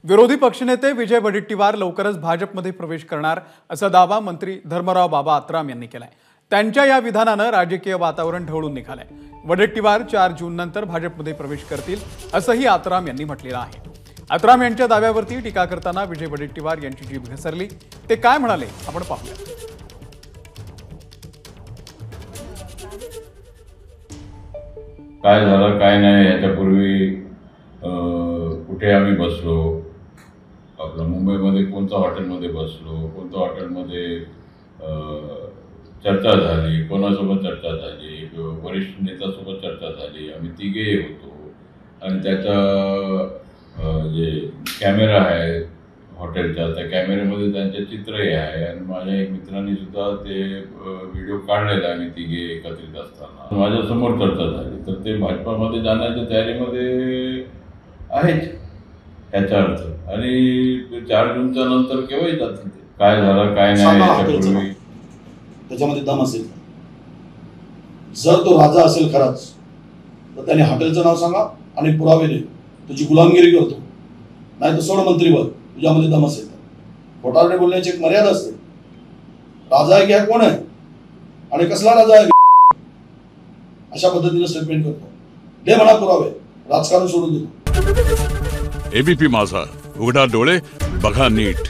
विरोधी पक्षनेते विजय वडेट्टीवार लवकरच भाजपमध्ये प्रवेश करणार असा दावा मंत्री धर्मराव बाबा आत्राम यांनी केलाय। त्यांच्या या विधानानं राजकीय वातावरण ढवळून निघालंय। वडेट्टीवार 4 जून नंतर भाजपमध्ये प्रवेश करतील असंही आत्राम यांनी म्हटलेलं आहे। आत्राम यांच्या दाव्यावरती टीका करताना विजय वडेट्टीवार यांची जीभ घसरली। ते काय म्हणाले आपण पाहूया। काय झालं काय नाही याच्यापूर्वी कुठे आम्ही बसलो, आपलं मुंबईमध्ये कोणत्या हॉटेलमध्ये बसलो, कोणत्या हॉटेलमध्ये चर्चा झाली, कोणासोबत चर्चा झाली, वरिष्ठ नेत्यासोबत चर्चा झाली, आम्ही तिघेही होतो। आणि त्याचा जे कॅमेरा आहे हॉटेलचा, त्या कॅमेऱ्यामध्ये त्यांचे चित्रही आहे आणि माझ्या एक मित्रांनी सुद्धा ते व्हिडिओ काढलेला आम्ही तिघे एकत्रित असताना माझ्यासमोर चर्चा झाली। तर ते भाजपामध्ये जाण्याच्या तयारीमध्ये आहेच ह्याचा अर्थ। आणि 4 जूनच्या नंतर केव्हाही जातील ते। काय झालं काय नाही याच्यापूर्वी त्याच्यामध्ये दम असेल, जर तो राजा असेल खराच तर त्याने हॉटेलचं नाव सांगा आणि पुरावे दे, तुझी गुलामगिरी करतो, नाही तर सोड मंत्रीपद, तुझ्यामध्ये दम असेल तर। खोटारडे बोलण्याची एक मर्यादा असते। राजा आहे की हा कोण आहे आणि कसला राजा आहे अशा पद्धतीने स्टेटमेंट करतो। दे म्हणा पुरावे, राजकारण सोडून देतो। एबीपी माझा, उघडा डोळे बघा नीट।